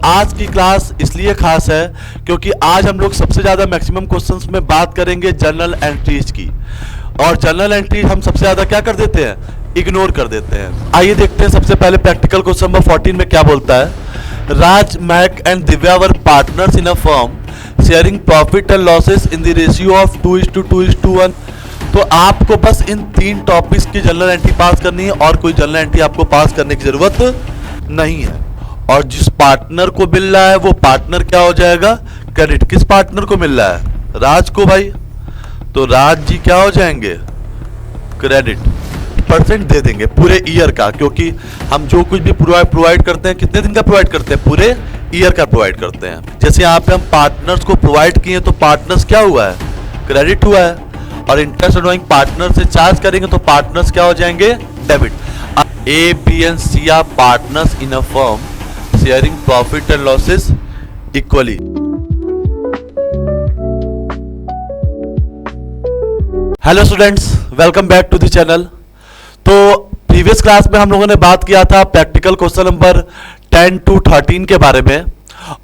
आज की क्लास इसलिए खास है क्योंकि आज हम लोग सबसे ज़्यादा मैक्सिमम क्वेश्चंस में बात करेंगे जर्नल एंट्रीज की। और जर्नल एंट्रीज हम सबसे ज़्यादा क्या कर देते हैं, इग्नोर कर देते हैं। आइए देखते हैं सबसे पहले प्रैक्टिकल क्वेश्चन नंबर 14 में क्या बोलता है। Raj, Mahak and Divya were partners in a firm sharing profit and losses in the ratio of 2:2:1। तो आपको बस इन 3 टॉपिक्स की जर्नल एंट्री पास करनी है और कोई जर्नल एंट्री आपको पास करने की जरूरत नहीं है। और जिस पार्टनर को मिल रहा है वो पार्टनर क्या हो जाएगा, क्रेडिट। किस पार्टनर को मिल रहा है, राज को भाई, तो राज जी क्या हो जाएंगे, क्रेडिट। परसेंट दे देंगे पूरे ईयर का, क्योंकि हम जो कुछ भी प्रोवाइड करते हैं कितने दिन का प्रोवाइड करते हैं, पूरे ईयर का प्रोवाइड करते हैं। जैसे यहाँ पे हम पार्टनर्स को प्रोवाइड किए तो पार्टनर्स क्या हुआ है, क्रेडिट हुआ है। और इंटरेस्ट अनोइंग पार्टनर से चार्ज करेंगे तो पार्टनर्स क्या हो जाएंगे, debit. A, B and C are partners in a firm sharing profit and losses equally. Hello students, welcome back to the channel. तो प्रीवियस क्लास में हम लोगों ने बात किया था प्रैक्टिकल क्वेश्चन नंबर 10 to 13 के बारे में।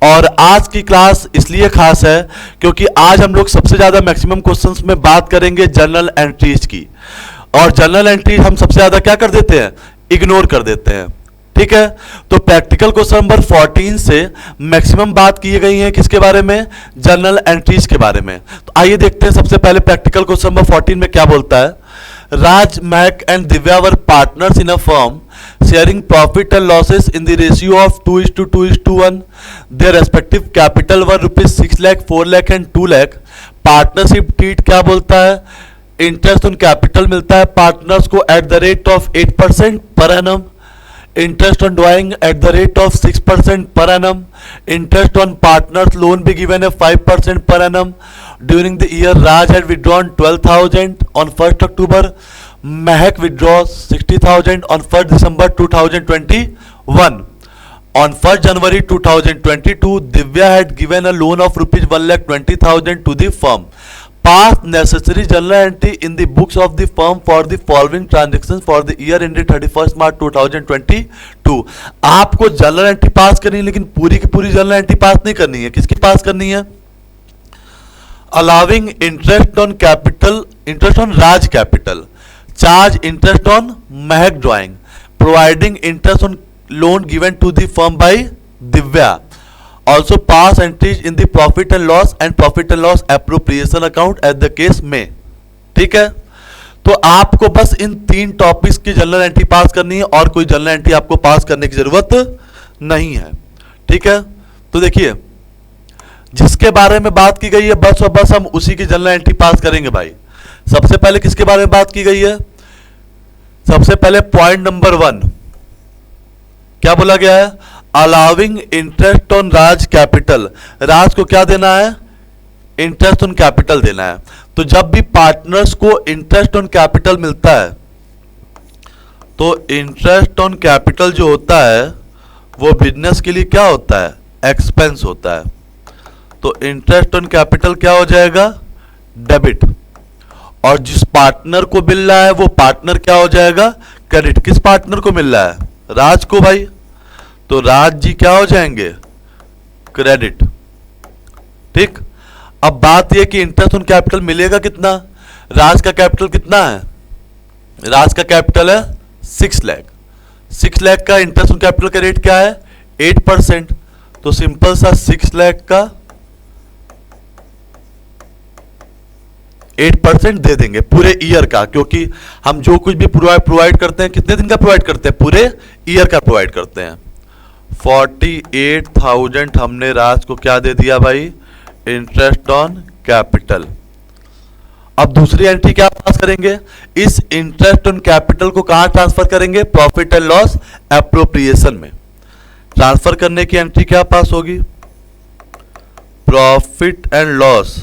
और आज की क्लास इसलिए खास है क्योंकि आज हम लोग सबसे ज्यादा मैक्सिमम क्वेश्चंस में बात करेंगे जर्नल एंट्रीज की। और जर्नल एंट्रीज हम सबसे ज्यादा क्या कर देते हैं, इग्नोर कर देते हैं। ठीक है, तो प्रैक्टिकल क्वेश्चन नंबर 14 से मैक्सिमम बात की गई है किसके बारे में, जर्नल एंट्रीज के बारे में। तो आइए देखते हैं सबसे पहले प्रैक्टिकल क्वेश्चन नंबर 14 में क्या बोलता है। Raj, Mahak and Divya were partners in a firm sharing profit and losses in the ratio of 2:2:1। Their respective capital were ₹6 lakh, 4 lakh and 2 lakh. Partnership treat क्या बोलता है, इंटरेस्ट ऑन कैपिटल मिलता है पार्टनर्स को eight the rate of 8% per annum. Interest on drawing at the rate of 6% per annum. Interest on partners loan be given at 5% per annum. During the year, Raj had withdrawn 12,000 on 1st October. Mehak withdraws 60,000 on 1st December 2021. On 1st January 2022, Divya had given a loan of ₹1,20,000 to the firm. Pass necessary journal entry in the books of the firm for the following transactions for the year ended 31st March 2022. आपको journal entry pass करनी है, लेकिन पूरी की पूरी journal entry पास नहीं करनी है। किसकी पास करनी है, allowing interest on capital, interest on Raj capital, charge interest on Mahak drawing, providing interest on loan given to the firm by Divya. Also pass entries in the profit and loss appropriation account at the case में। ठीक है, तो आपको बस इन 3 topics की journal entry pass करनी है और कोई जर्नल एंट्री आपको पास करने की जरूरत नहीं है। ठीक है, तो देखिए जिसके बारे में बात की गई है बस और बस हम उसी की जर्नल एंट्री पास करेंगे भाई। सबसे पहले किसके बारे में बात की गई है, सबसे पहले पॉइंट नंबर 1 क्या बोला गया है, allowing interest on Raj capital. Raj को क्या देना है, इंटरेस्ट ऑन कैपिटल देना है। तो जब भी पार्टनर्स को इंटरेस्ट ऑन कैपिटल मिलता है तो इंटरेस्ट ऑन कैपिटल जो होता है वो बिजनेस के लिए क्या होता है, एक्सपेंस होता है। तो इंटरेस्ट ऑन कैपिटल क्या हो जाएगा, डेबिट। और जिस पार्टनर को मिल रहा है वो पार्टनर क्या हो जाएगा, क्रेडिट। किस पार्टनर को मिल रहा है, राज को भाई, तो राज जी क्या हो जाएंगे, क्रेडिट। ठीक, अब बात यह कि इंटरेस्ट ऑन कैपिटल मिलेगा कितना, राज का कैपिटल कितना है, राज का कैपिटल है 6 लाख। 6 लाख का इंटरेस्ट ऑन कैपिटल का रेट क्या है, 8%। तो सिंपल सा 6 लाख का 8% दे देंगे पूरे ईयर का, क्योंकि हम जो कुछ भी प्रोवाइड करते हैं कितने दिन का प्रोवाइड करते हैं, पूरे ईयर का प्रोवाइड करते हैं। 48,000 हमने राज को क्या दे दिया भाई, इंटरेस्ट ऑन कैपिटल। अब दूसरी एंट्री क्या पास करेंगे, इस इंटरेस्ट ऑन कैपिटल को कहां ट्रांसफर करेंगे, प्रॉफिट एंड लॉस एप्रोप्रिएशन में ट्रांसफर करने की एंट्री क्या पास होगी, प्रॉफिट एंड लॉस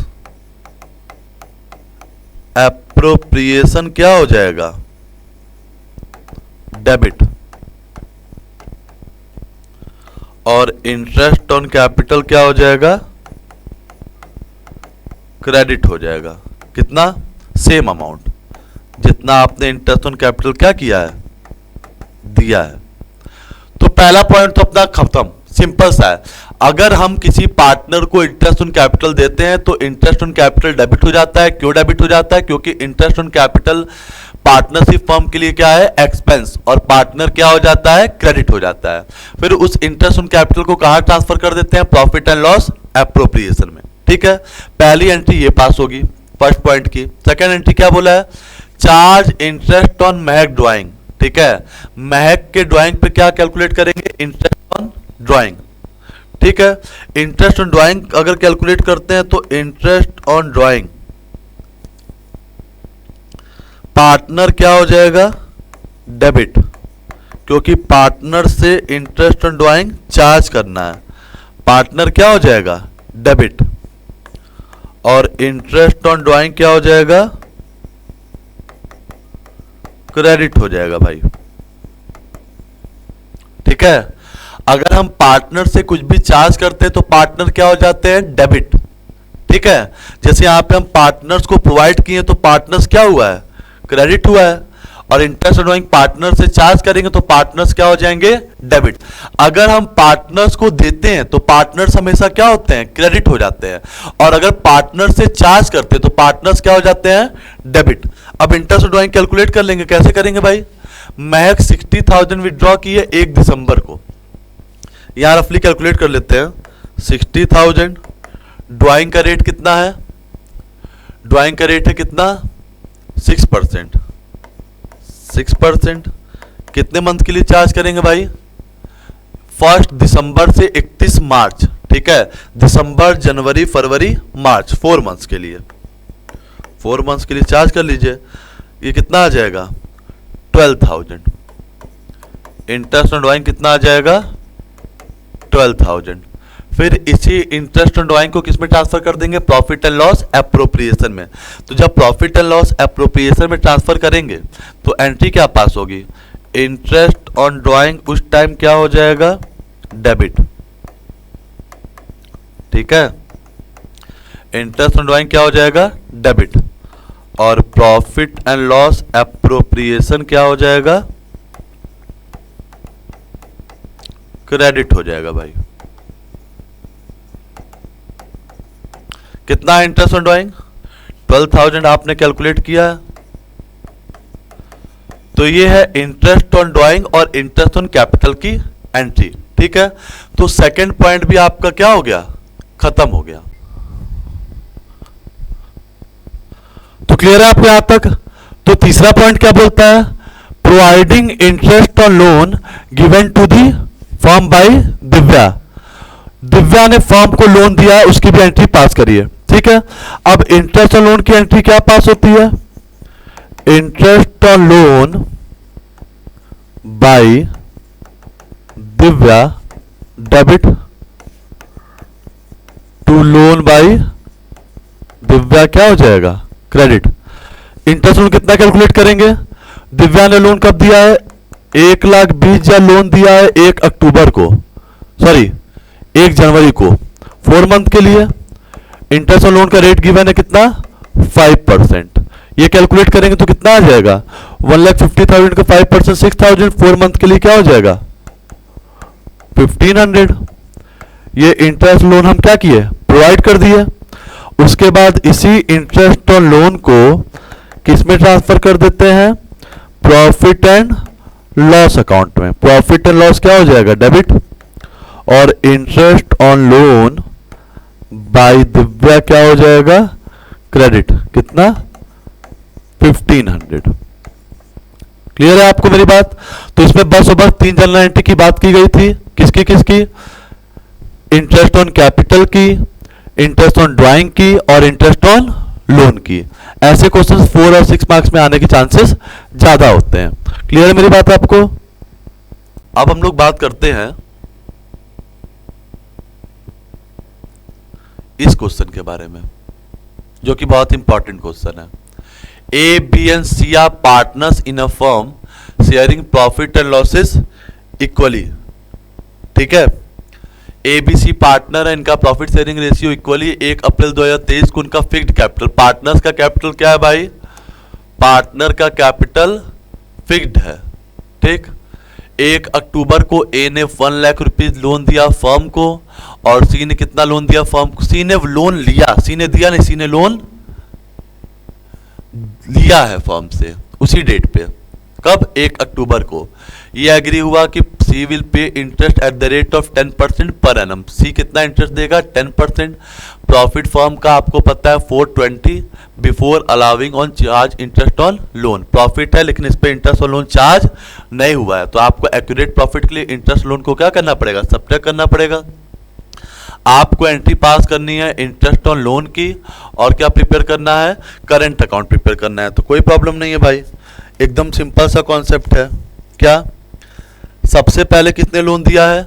एप्रोप्रिएशन क्या हो जाएगा, डेबिट। और इंटरेस्ट ऑन कैपिटल क्या हो जाएगा, क्रेडिट हो जाएगा। कितना, सेम अमाउंट जितना आपने इंटरेस्ट ऑन कैपिटल क्या किया है, दिया है। तो पहला पॉइंट तो अपना खत्म, सिंपल सा है। अगर हम किसी पार्टनर को इंटरेस्ट ऑन कैपिटल देते हैं तो इंटरेस्ट ऑन कैपिटल डेबिट हो जाता है। क्यों डेबिट हो जाता है? क्योंकि interest on capital partnership firm के लिए क्या है? एक्सपेंस, और पार्टनर क्या हो जाता है? क्रेडिट हो जाता है। फिर उस इंटरेस्ट ऑन कैपिटल को कहां ट्रांसफर कर देते हैं? प्रॉफिट एंड लॉस एप्रोप्रिएशन में। ठीक है, पहली एंट्री ये पास होगी फर्स्ट पॉइंट की। सेकेंड एंट्री क्या बोला है? Charge interest on Mahak drawing. ठीक है, महक के ड्राइंग पे क्या कैलकुलेट करेंगे? Interest on drawing. ठीक है, इंटरेस्ट ऑन ड्राइंग अगर कैलकुलेट करते हैं तो इंटरेस्ट ऑन ड्राइंग पार्टनर क्या हो जाएगा? डेबिट, क्योंकि पार्टनर से इंटरेस्ट ऑन ड्राइंग चार्ज करना है। पार्टनर क्या हो जाएगा? डेबिट, और इंटरेस्ट ऑन ड्राइंग क्या हो जाएगा? क्रेडिट हो जाएगा भाई। ठीक है, अगर हम पार्टनर से कुछ भी चार्ज करते हैं तो पार्टनर क्या हो जाते हैं? डेबिट। ठीक है, जैसे यहां पे हम पार्टनर्स को प्रोवाइड किए तो पार्टनर्स क्या हुआ है? क्रेडिट हुआ है। और इंटरेस्ट ऑन ड्राइंग पार्टनर से चार्ज करेंगे तो पार्टनर्स क्या हो जाएंगे? डेबिट। अगर हम पार्टनर्स को देते हैं तो पार्टनर्स हमेशा क्या होते हैं? क्रेडिट हो जाते हैं। और अगर पार्टनर से चार्ज करते हैं तो पार्टनर्स क्या हो जाते हैं? डेबिट। अब इंटरेस्ट ऑन ड्राइंग कैलकुलेट कर लेंगे। कैसे करेंगे भाई? महक 60,000 विड्रॉ की है 1 दिसंबर को। यहां रफली कैलकुलेट कर लेते हैं। 60,000, ड्राइंग का रेट कितना है? ड्राइंग का रेट है कितना? 6%। 6% कितने मंथ के लिए चार्ज करेंगे भाई? 1 दिसंबर से 31 मार्च। ठीक है, दिसंबर, जनवरी, फरवरी, मार्च, 4 मंथ्स के लिए। 4 मंथ्स के लिए चार्ज कर लीजिए। ये कितना आ जाएगा? 12,000। इंटरेस्ट ऑन ड्राइंग कितना आ जाएगा? 12,000। फिर इसी इंटरेस्ट ऑन ड्राइंग को किसमें ट्रांसफर कर देंगे? प्रॉफिट एंड लॉस एप्रोप्रिएशन में। तो जब प्रॉफिट एंड लॉस एप्रोप्रिएशन में ट्रांसफर करेंगे तो एंट्री क्या पास होगी? इंटरेस्ट ऑन ड्राइंग उस टाइम क्या हो जाएगा? डेबिट। ठीक है, इंटरेस्ट ऑन ड्राइंग क्या हो जाएगा? डेबिट। और प्रॉफिट एंड लॉस एप्रोप्रिएशन क्या हो जाएगा? क्रेडिट हो जाएगा भाई। कितना इंटरेस्ट ऑन ड्राइंग? 12,000 आपने कैलकुलेट किया। तो ये है इंटरेस्ट ऑन ड्राइंग और इंटरेस्ट ऑन कैपिटल की एंट्री। ठीक है, तो सेकंड पॉइंट भी आपका क्या हो गया? खत्म हो गया। तो क्लियर है आपको यहां तक? तो तीसरा पॉइंट क्या बोलता है? Providing interest on loan given to the firm by Divya. Divya ने फर्म को लोन दिया, उसकी भी एंट्री पास करिए। ठीक है, अब इंटरेस्ट ऑन लोन की एंट्री क्या पास होती है? Interest on loan by Divya debit to loan by Divya क्या हो जाएगा? क्रेडिट। इंटरेस्ट लोन कितना कैलकुलेट करेंगे? दिव्या ने लोन कब दिया है? 1,20,000 लोन दिया है 1 अक्टूबर को, सॉरी 1 जनवरी को, 4 मंथ के लिए। इंटरेस्ट ऑन लोन का रेट गिवन है कितना? 5%। ये कैलकुलेट करेंगे तो कितना आ जाएगा? 1,50,000 का 5%, 6,000। 4 मंथ के लिए क्या हो जाएगा? 1,500। ये इंटरेस्ट लोन हम क्या किए? प्रोवाइड कर दिए। उसके बाद इसी इंटरेस्ट ऑन लोन को किस में ट्रांसफर कर देते हैं? प्रॉफिट एंड लॉस अकाउंट में। प्रॉफिट एंड लॉस क्या हो जाएगा? डेबिट। और interest on loan by Divya क्या हो जाएगा? क्रेडिट। कितना? 1,500। क्लियर है आपको मेरी बात? तो इसमें बस और बस 3 जनरल एंट्री की बात की गई थी। किसकी किसकी? इंटरेस्ट ऑन कैपिटल की, इंटरेस्ट ऑन ड्राइंग की, और इंटरेस्ट ऑन लोन की। ऐसे क्वेश्चंस 4 और 6 मार्क्स में आने के चांसेस ज्यादा होते हैं। क्लियर है मेरी बात आपको? अब हम लोग बात करते हैं इस क्वेश्चन के बारे में, जो कि बहुत इंपॉर्टेंट क्वेश्चन है। A, B and C are partners in a firm sharing profit and losses equally. ठीक है, ए बी सी पार्टनर है, इनका profit sharing ratio equally. 1 April 2023 को उनका फिक्स्ड कैपिटल, पार्टनर्स का कैपिटल क्या है भाई? पार्टनर का कैपिटल फिक्स्ड है। ठीक, 1 अक्टूबर को ए ने 1 लाख रुपीज लोन दिया फर्म को, और सी ने कितना लोन दिया फर्म को? सी ने लोन लिया, सी ने दिया नहीं, सी ने लोन लिया है फर्म से उसी डेट पे। कब? 1 अक्टूबर को। ये एग्री हुआ कि C will pay interest at the rate of 10% per annum. सी कितना इंटरेस्ट देगा? 10%। प्रॉफिट फर्म का आपको पता है 420 before allowing on charge interest on loan. Profit है लेकिन इस पे इंटरेस्ट ऑन लोन चार्ज नहीं हुआ है, तो आपको एक्यूरेट प्रॉफिट के लिए इंटरेस्ट लोन को क्या करना पड़ेगा? सब्ट्रैक्ट करना पड़ेगा। आपको एंट्री पास करनी है इंटरेस्ट ऑन लोन की, और क्या प्रिपेयर करना है? करंट अकाउंट प्रिपेयर करना है। तो कोई प्रॉब्लम नहीं है भाई, एकदम सिंपल सा कॉन्सेप्ट है। क्या? सबसे पहले किसने लोन दिया है?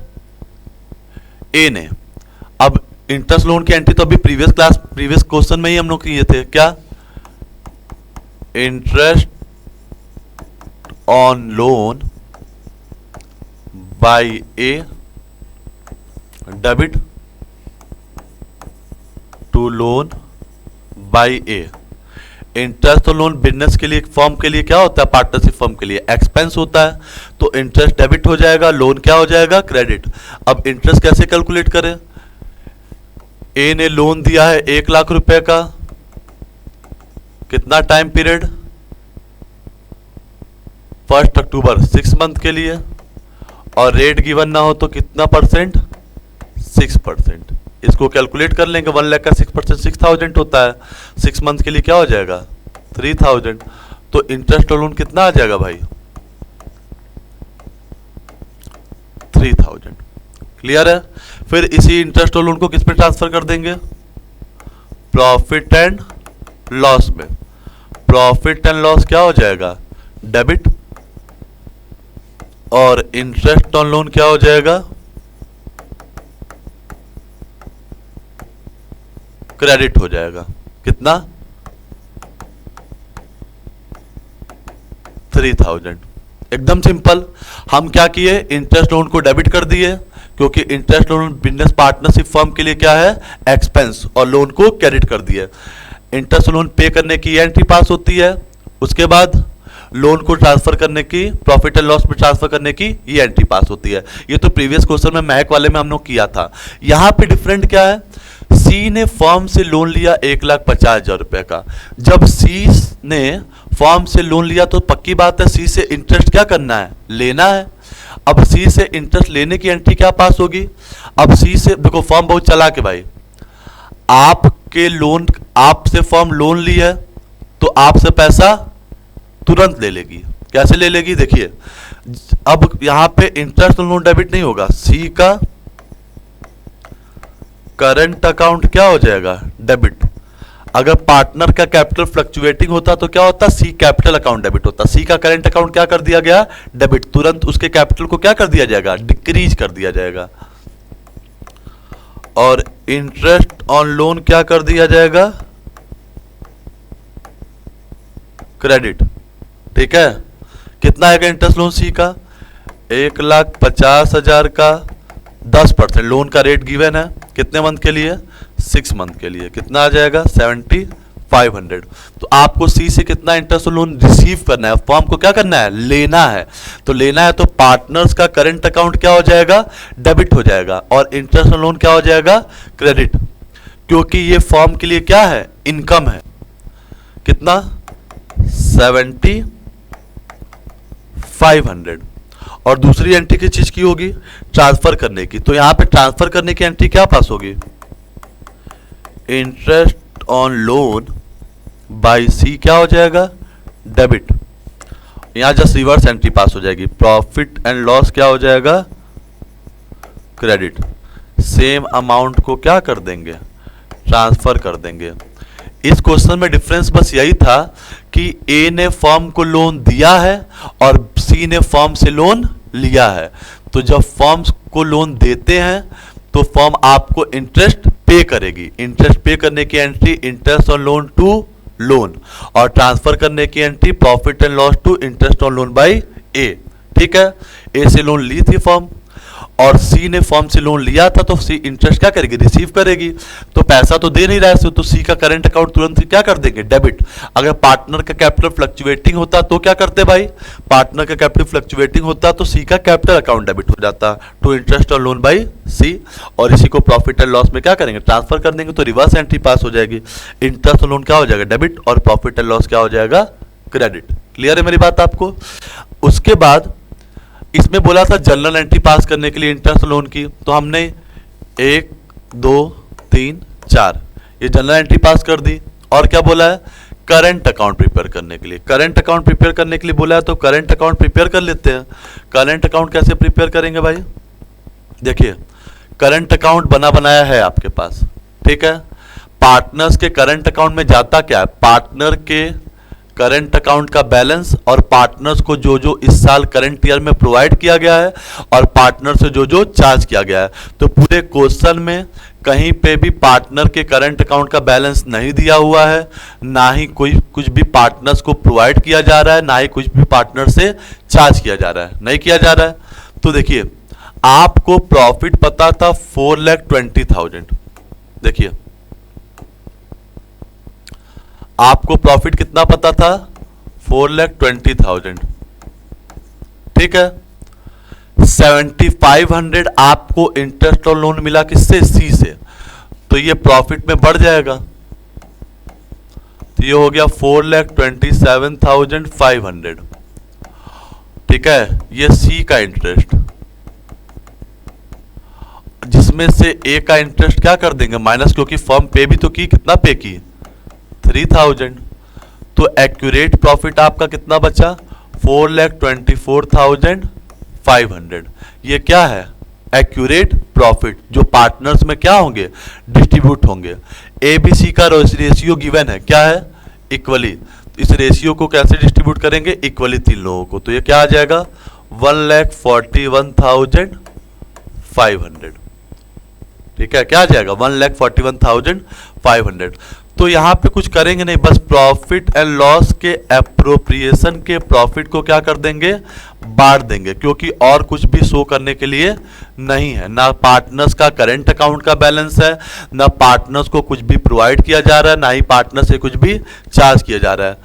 ए ने। अब इंटरेस्ट लोन की एंट्री तो अभी प्रीवियस क्वेश्चन में ही हम लोग किए थे। क्या? Interest on loan by A debit to loan by A. Interest loan business के लिए, फर्म के लिए क्या होता है? पार्टनरशिप फर्म के लिए एक्सपेंस होता है, तो इंटरेस्ट डेबिट हो जाएगा, लोन क्या हो जाएगा? क्रेडिट। अब इंटरेस्ट कैसे कैलकुलेट करें? ए ने लोन दिया है 1 लाख रुपए का, कितना टाइम पीरियड? 1 अक्टूबर, 6 मंथ के लिए, और रेट गिवन ना हो तो कितना परसेंट? 6%। इसको कैलकुलेट कर लेंगे। 1 लाख का 6% 6000 होता है, 6 मंथ के लिए क्या हो जाएगा? 3000। तो इंटरेस्ट लोन कितना आ जाएगा भाई? 3000। क्लियर है? फिर इसी इंटरेस्ट लोन को किस पे ट्रांसफर कर देंगे? प्रॉफिट एंड लॉस में। प्रॉफिट एंड लॉस क्या हो जाएगा? डेबिट, और इंटरेस्ट ऑन लोन क्या हो जाएगा? क्रेडिट हो जाएगा। कितना? 3000। एकदम सिंपल। हम क्या किए? इंटरेस्ट लोन को डेबिट कर दिए, क्योंकि interest loan business partnership firm के लिए क्या है? एक्सपेंस, और लोन को क्रेडिट कर दिए। इंटरेस्ट लोन पे करने की एंट्री पास होती है, उसके बाद लोन को ट्रांसफर करने की, प्रॉफिट एंड लॉस में ट्रांसफर करने की ये एंट्री पास होती है। ये तो प्रीवियस क्वेश्चन में महक वाले में हम लोग किया था। यहां पे डिफरेंट क्या है? सी ने फर्म से लोन लिया 1,50,000 रुपए का। जब सी ने फर्म से लोन लिया तो पक्की बात है सी से इंटरेस्ट क्या करना है? लेना है। अब सी से इंटरेस्ट लेने की एंट्री क्या पास होगी? अब सी से देखो, फर्म बहुत चालाक है भाई। आपके लोन, आपसे फर्म लोन ली है तो आपसे पैसा तुरंत ले लेगी। कैसे ले लेगी? देखिए, अब यहां पे इंटरेस्ट लोन डेबिट नहीं होगा, सी का करंट अकाउंट क्या हो जाएगा? डेबिट। अगर पार्टनर का कैपिटल फ्लक्चुएटिंग होता तो क्या होता? सी कैपिटल अकाउंट डेबिट होता। सी का करंट अकाउंट क्या कर दिया गया? डेबिट। तुरंत उसके कैपिटल को क्या कर दिया जाएगा? डिक्रीज कर दिया जाएगा। और इंटरेस्ट ऑन लोन क्या कर दिया जाएगा? क्रेडिट। ठीक है? कितना आएगा इंटरेस्ट लोन सी का? 1,50,000 का 10%। लोन का रेट गिवन है कितने मंथ के लिए? 6 मंथ के लिए। कितना आ जाएगा? 7500। तो आपको सी से कितना इंटरेस्ट लोन रिसीव करना है? फर्म को क्या करना है? लेना है। तो लेना है तो पार्टनर्स का करंट अकाउंट क्या हो जाएगा? डेबिट हो जाएगा, और इंटरेस्ट लोन क्या हो जाएगा? क्रेडिट, क्योंकि ये फर्म के लिए क्या है? इनकम है। कितना? 7500। और दूसरी एंट्री किस चीज की होगी? ट्रांसफर करने की। तो यहां पे ट्रांसफर करने की एंट्री क्या पास होगी? इंटरेस्ट ऑन लोन बाय सी क्या हो जाएगा? डेबिट। यहां जस्ट रिवर्स एंट्री पास हो जाएगी। प्रॉफिट एंड लॉस क्या हो जाएगा? क्रेडिट। सेम अमाउंट को क्या कर देंगे? ट्रांसफर कर देंगे। इस क्वेश्चन में डिफरेंस बस यही था कि ए ने फर्म को लोन दिया है और सी ने फर्म से लोन लिया है। तो जब फर्म्स को लोन देते हैं तो फर्म आपको इंटरेस्ट पे करेगी। इंटरेस्ट पे करने की entry interest on loan to loan, और ट्रांसफर करने की entry profit and loss to interest on loan by A. ठीक है? ए से लोन ली थी फर्म, और सी ने फर्म से लोन लिया था, तो सी इंटरेस्ट क्या करेगी, रिसीव करेगी। तो पैसा तो दे नहीं रहा है, तो सी का करंट अकाउंट तुरंत क्या कर देंगे, डेबिट। अगर पार्टनर का कैपिटल फ्लक्चुएटिंग होता तो क्या करते भाई, पार्टनर का कैपिटल फ्लक्चुएटिंग होता तो सी का कैपिटल अकाउंट डेबिट हो जाता टू इंटरेस्ट और लोन बाई सी, और इसी को प्रॉफिट एंड लॉस में क्या करेंगे, ट्रांसफर कर देंगे, तो रिवर्स एंट्री पास हो जाएगी। इंटरेस्ट और लोन क्या हो जाएगा, डेबिट, और प्रॉफिट एंड लॉस क्या हो जाएगा, क्रेडिट। क्लियर है मेरी बात आपको। उसके बाद इसमें बोला था जनरल एंट्री पास करने के लिए इंटरेस्ट लोन की, तो हमने 1 2 3 4 ये जनरल एंट्री पास कर दी। और क्या बोला है, करंट अकाउंट प्रिपेयर करने के लिए, करंट अकाउंट प्रिपेयर करने के लिए बोला है, तो करंट अकाउंट प्रिपेयर कर लेते हैं। करंट अकाउंट कैसे प्रिपेयर करेंगे भाई, देखिए करंट अकाउंट बना बनाया है आपके पास, ठीक है। पार्टनर्स के करंट अकाउंट में जाता क्या है, पार्टनर के करंट अकाउंट का बैलेंस और पार्टनर्स को जो जो इस साल करंट ईयर में प्रोवाइड किया गया है और पार्टनर से जो जो चार्ज किया गया है। तो पूरे क्वेश्चन में कहीं पे भी पार्टनर के करंट अकाउंट का बैलेंस नहीं दिया हुआ है, ना ही कोई कुछ भी पार्टनर्स को प्रोवाइड किया जा रहा है, ना ही कुछ भी पार्टनर से चार्ज किया जा रहा है, नहीं किया जा रहा है। तो देखिए आपको प्रॉफिट पता था 4,20,000, देखिए आपको प्रॉफिट कितना पता था, 4,20,000, ठीक है। 7,500 आपको इंटरेस्ट और लोन मिला किससे, सी से, तो ये प्रॉफिट में बढ़ जाएगा, तो ये हो गया 4,27,500, ठीक है। ये सी का इंटरेस्ट, जिसमें से ए का इंटरेस्ट क्या कर देंगे माइनस, क्योंकि फर्म पे भी तो की, कितना पे की, 3,000। तो एक्यूरेट प्रॉफिट आपका कितना बचा, 4,24,500। ये क्या है, एक्यूरेट प्रॉफिट, जो पार्टनर्स में क्या होंगे, डिस्ट्रीब्यूट होंगे। एबीसी का रेशियो गिवन है, क्या है, इक्वली। इस रेशियो को कैसे डिस्ट्रीब्यूट करेंगे, इक्वली 3 लोगों को, तो ये क्या आ जाएगा 1,41,500, ठीक है। क्या आ जाएगा 1,41,500। तो यहाँ पे कुछ करेंगे नहीं, बस प्रॉफिट एंड लॉस के एप्रोप्रिएशन के प्रॉफिट को क्या कर देंगे, बांट देंगे, क्योंकि और कुछ भी शो करने के लिए नहीं है, ना पार्टनर्स का करंट अकाउंट का बैलेंस है, ना पार्टनर्स को कुछ भी प्रोवाइड किया जा रहा है, ना ही पार्टनर से कुछ भी चार्ज किया जा रहा है।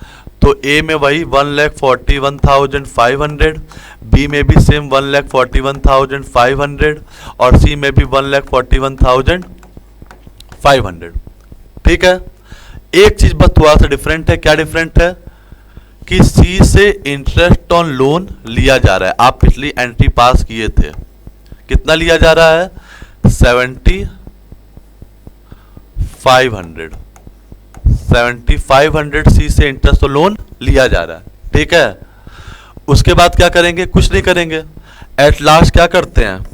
तो ए में वही 1,41,500, बी में भी सेम 1,41,500 और सी में भी 1,41,500, ठीक है। एक चीज बस थोड़ा सा डिफरेंट है, क्या डिफरेंट है कि सी से इंटरेस्ट ऑन लोन लिया जा रहा है, आप पिछली एंट्री पास किए थे, कितना लिया जा रहा है 7,500 सी से इंटरेस्ट ऑन लोन लिया जा रहा है, ठीक है। उसके बाद क्या करेंगे, कुछ नहीं करेंगे, एट लास्ट क्या करते हैं,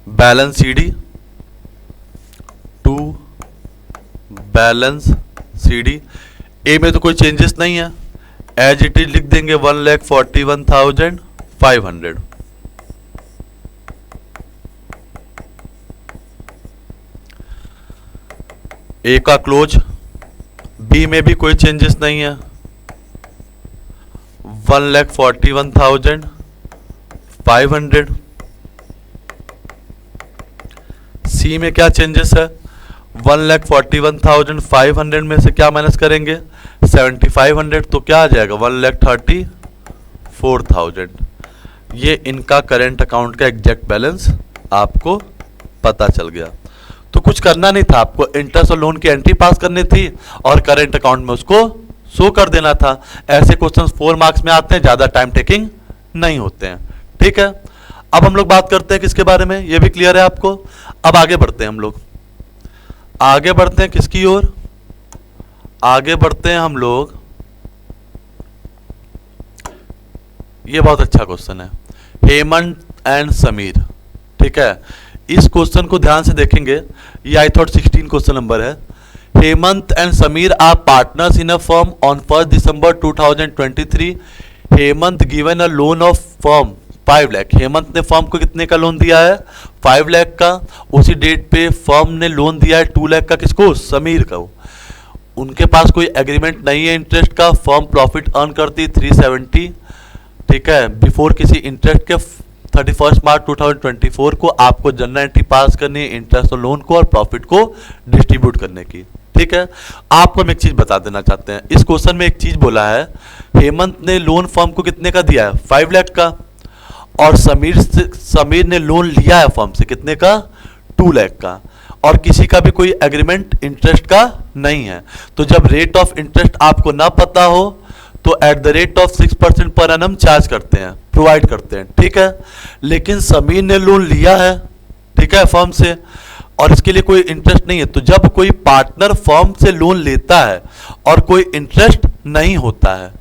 balance CD to balance CD. A में तो कोई चेंजेस नहीं है, एज इट इज लिख देंगे 1,41,500। ए का क्लोज, बी में भी कोई चेंजेस नहीं है, 1,41,500। सी में क्या चेंजेस है, 1,41,500 में से क्या माइनस करेंगे 7,500, तो क्या आ जाएगा 1,34,000। ये इनका करेंट अकाउंट का एग्जैक्ट बैलेंस आपको पता चल गया। तो कुछ करना नहीं था, आपको इंटरेस्ट और लोन की एंट्री पास करनी थी और करेंट अकाउंट में उसको शो कर देना था। ऐसे क्वेश्चंस 4 मार्क्स में आते हैं, ज़्यादा टाइम टेकिंग नहीं होते हैं, ठीक है। अब हम लोग बात करते हैं किसके बारे में, ये भी क्लियर है आपको। अब आगे बढ़ते हैं हम लोग, आगे बढ़ते हैं किसकी ओर, आगे बढ़ते हैं हम लोग, ये बहुत अच्छा क्वेश्चन है, हेमंत एंड समीर, ठीक है। इस क्वेश्चन को ध्यान से देखेंगे, ये आई थॉट 16 क्वेश्चन नंबर है। Hemant and Sameer are partners in a firm on 1 December 2023। Hemant given a loan of firm 5 lakh. Hemant ने फर्म को कितने का लोन दिया है 5 लाख का। उसी डेट पे फर्म ने लोन दिया है 2 लाख का, किसको, समीर को। उनके पास कोई एग्रीमेंट नहीं है इंटरेस्ट का। फर्म प्रॉफिट अर्न करती 370, ठीक है, बिफोर किसी इंटरेस्ट के 31 मार्च 2024 को आपको जनरल एंट्री पास करनी है इंटरेस्ट और लोन को और प्रॉफिट को डिस्ट्रीब्यूट करने की। ठीक है, आपको हम एक चीज बता देना चाहते हैं। इस क्वेश्चन में एक चीज बोला है, हेमंत ने लोन फर्म को कितने का दिया है, 5 लाख का, और समीर ने लोन लिया है फर्म से कितने का, 2 लाख का, और किसी का भी कोई एग्रीमेंट इंटरेस्ट का नहीं है। तो जब रेट ऑफ इंटरेस्ट आपको ना पता हो तो eight the rate of 6% per annum charge करते हैं, प्रोवाइड करते हैं। ठीक है, लेकिन समीर ने लोन लिया है, ठीक है, फर्म से, और इसके लिए कोई इंटरेस्ट नहीं है। तो जब कोई पार्टनर फर्म से लोन लेता है और कोई इंटरेस्ट नहीं होता है,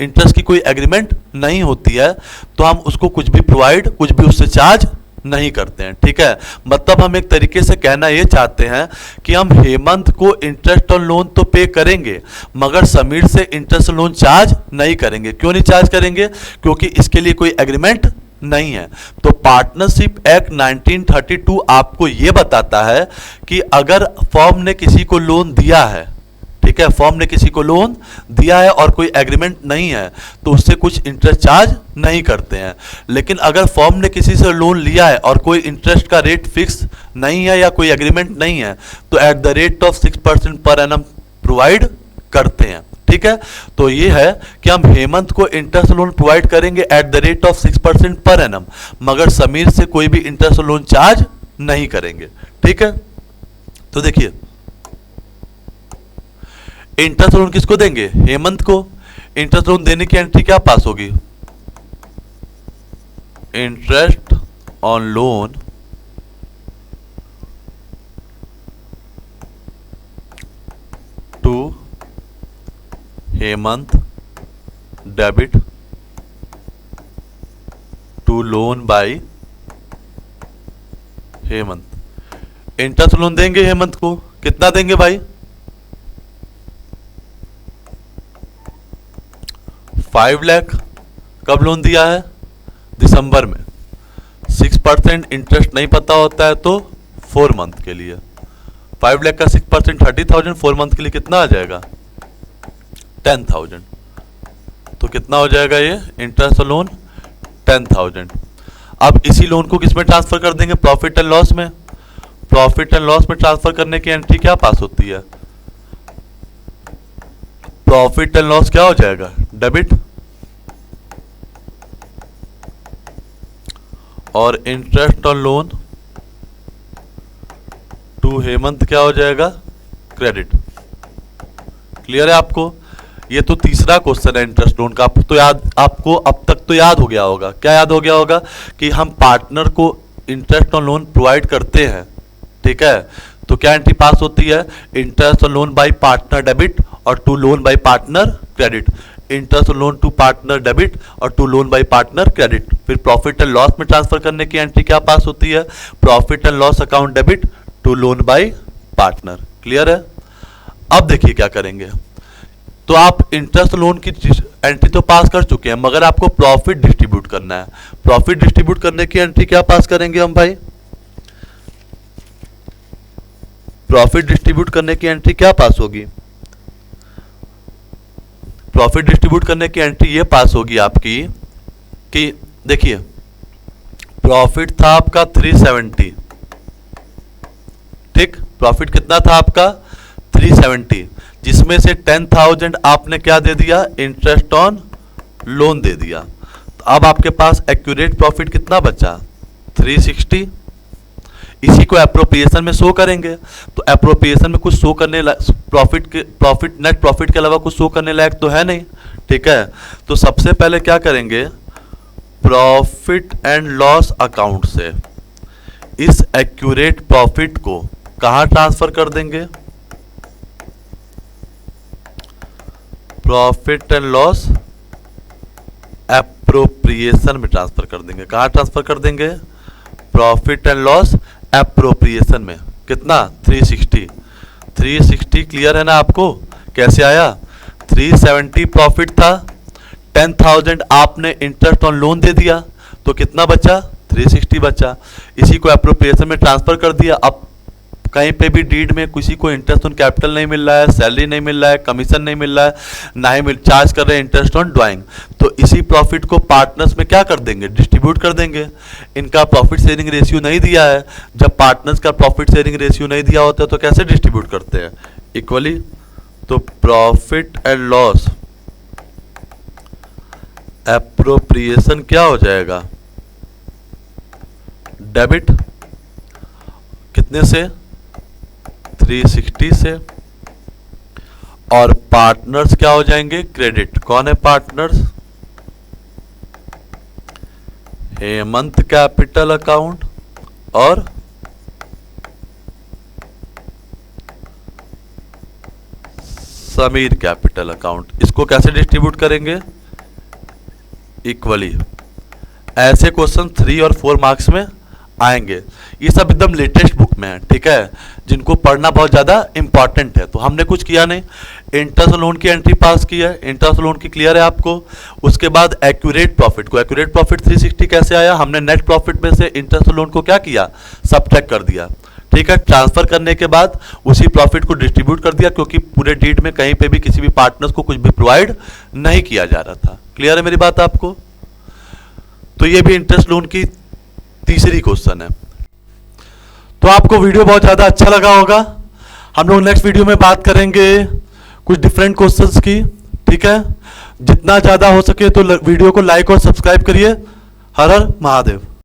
इंटरेस्ट की कोई एग्रीमेंट नहीं होती है, तो हम उसको कुछ भी प्रोवाइड, कुछ भी उससे चार्ज नहीं करते हैं। ठीक है, मतलब हम एक तरीके से कहना ये चाहते हैं कि हम हेमंत को इंटरेस्ट और लोन तो पे करेंगे मगर समीर से इंटरेस्ट और लोन चार्ज नहीं करेंगे। क्यों नहीं चार्ज करेंगे, क्योंकि इसके लिए कोई एग्रीमेंट नहीं है। तो पार्टनरशिप एक्ट 1932 आपको ये बताता है कि अगर फर्म ने किसी को लोन दिया है, ठीक है, फर्म ने किसी को लोन दिया है और कोई एग्रीमेंट नहीं है, तो उससे कुछ इंटरेस्ट चार्ज नहीं करते हैं। लेकिन अगर फर्म ने किसी से लोन लिया है और कोई इंटरेस्ट का रेट फिक्स नहीं है या कोई एग्रीमेंट नहीं है, तो eight the rate of 6% per annum provide करते हैं। ठीक है, तो ये है कि हम हेमंत को इंटरेस्ट लोन प्रोवाइड करेंगे eight the rate of 6% per annum, मगर समीर से कोई भी इंटरेस्ट लोन चार्ज नहीं करेंगे। ठीक है, तो देखिए इंटरेस्ट लोन किसको देंगे, हेमंत को। इंटरेस्ट लोन देने की एंट्री क्या पास होगी, interest on loan to Hemant debit to loan by Hemant. Interest loan देंगे हेमंत को, कितना देंगे भाई, 5 लाख। कब लोन दिया है, दिसंबर में। 6% इंटरेस्ट नहीं पता होता है तो 4 मंथ के लिए 5 लाख का 6% 30,000, 4 मंथ के लिए कितना आ जाएगा, 10,000। तो कितना हो जाएगा ये इंटरेस्ट लोन, 10,000। अब इसी लोन को किस में ट्रांसफर कर देंगे, प्रॉफिट एंड लॉस में। प्रॉफिट एंड लॉस में ट्रांसफर करने की एंट्री क्या पास होती है, प्रॉफिट एंड लॉस क्या हो जाएगा, डेबिट, और interest on loan to Hemant क्या हो जाएगा, क्रेडिट। क्लियर है आपको, ये तो तीसरा क्वेश्चन है इंटरेस्ट लोन का। आपको अब तक तो याद हो गया होगा, क्या याद हो गया होगा कि हम पार्टनर को इंटरेस्ट ऑन लोन प्रोवाइड करते हैं। ठीक है, तो क्या एंट्री पास होती है, interest on loan by partner debit और to loan by partner credit. Interest on loan to partner debit और to loan by partner credit. फिर प्रॉफिट एंड लॉस में ट्रांसफर करने की एंट्री क्या पास होती है, profit and loss account debit to loan by partner. Clear है, अब देखिए क्या करेंगे। तो आप इंटरेस्ट लोन की एंट्री तो पास कर चुके हैं, मगर आपको प्रॉफिट डिस्ट्रीब्यूट करना है। प्रॉफिट डिस्ट्रीब्यूट करने की एंट्री क्या पास करेंगे हम भाई, प्रॉफिट डिस्ट्रीब्यूट करने की एंट्री क्या पास होगी, प्रॉफिट डिस्ट्रीब्यूट करने की एंट्री ये पास होगी आपकी कि देखिए प्रॉफिट था आपका 370, ठीक, प्रॉफिट कितना था आपका 370, जिसमें से 10,000 आपने क्या दे दिया, इंटरेस्ट ऑन लोन दे दिया। तो अब आपके पास एक्यूरेट प्रॉफिट कितना बचा, 360। इसी को एप्रोप्रिएशन में शो करेंगे, तो एप्रोप्रिएशन में कुछ शो करने प्रॉफिट नेट प्रॉफिट के अलावा कुछ शो करने लायक तो है नहीं। ठीक है, तो सबसे पहले क्या करेंगे, प्रॉफिट एंड लॉस अकाउंट से इस एक्यूरेट प्रॉफिट को कहां ट्रांसफर कर देंगे, प्रॉफिट एंड लॉस एप्रोप्रिएशन में ट्रांसफर कर देंगे। कहां ट्रांसफर कर देंगे, प्रॉफिट एंड लॉस एप्रोप्रिएशन में। कितना 360। क्लियर है ना आपको, कैसे आया, 370 प्रॉफिट था, 10,000 आपने इंटरेस्ट ऑन लोन दे दिया, तो कितना बचा, 360 बचा। इसी को एप्रोप्रिएशन में ट्रांसफर कर दिया। अब कहीं पे भी डीड में किसी को इंटरेस्ट ऑन कैपिटल नहीं मिल रहा है, सैलरी नहीं मिल रहा है, कमीशन नहीं मिल रहा है, ना ही चार्ज कर रहे हैं इंटरेस्ट ऑन ड्राइंग, तो इसी प्रॉफिट को पार्टनर्स में क्या कर देंगे, डिस्ट्रीब्यूट कर देंगे। इनका प्रॉफिट शेयरिंग रेशियो नहीं दिया है, जब पार्टनर्स का प्रॉफिट शेयरिंग रेशियो नहीं दिया होता है तो कैसे डिस्ट्रीब्यूट करते हैं, इक्वली। तो प्रॉफिट एंड लॉस एप्रोप्रिएशन क्या हो जाएगा, डेबिट कितने से, 360 से, और पार्टनर्स क्या हो जाएंगे, क्रेडिट। कौन है पार्टनर्स, हेमंत कैपिटल अकाउंट और समीर कैपिटल अकाउंट। इसको कैसे डिस्ट्रीब्यूट करेंगे, इक्वली। ऐसे क्वेश्चन 3 और 4 मार्क्स में आएंगे। ये सब एकदम लेटेस्ट बुक में है, ठीक है, जिनको पढ़ना बहुत ज़्यादा इंपॉर्टेंट है। तो हमने कुछ किया नहीं, इंटरेस्ट लोन की एंट्री पास की है, इंटरेस्ट लोन की क्लियर है आपको। उसके बाद एक्यूरेट प्रॉफिट को, एक्यूरेट प्रॉफिट 360 कैसे आया, हमने नेट प्रॉफिट में से इंटरेस्ट लोन को क्या किया, सब्ट्रैक्ट कर दिया, ठीक है। ट्रांसफर करने के बाद उसी प्रॉफिट को डिस्ट्रीब्यूट कर दिया, क्योंकि पूरे डीड में कहीं पे भी किसी भी पार्टनर्स को कुछ भी प्रोवाइड नहीं किया जा रहा था। क्लियर है मेरी बात आपको। तो ये भी इंटरेस्ट लोन की तीसरी क्वेश्चन है। तो आपको वीडियो बहुत ज़्यादा अच्छा लगा होगा। हम लोग नेक्स्ट वीडियो में बात करेंगे कुछ डिफरेंट क्वेश्चंस की, ठीक है। जितना ज़्यादा हो सके तो वीडियो को लाइक और सब्सक्राइब करिए। हर हर महादेव।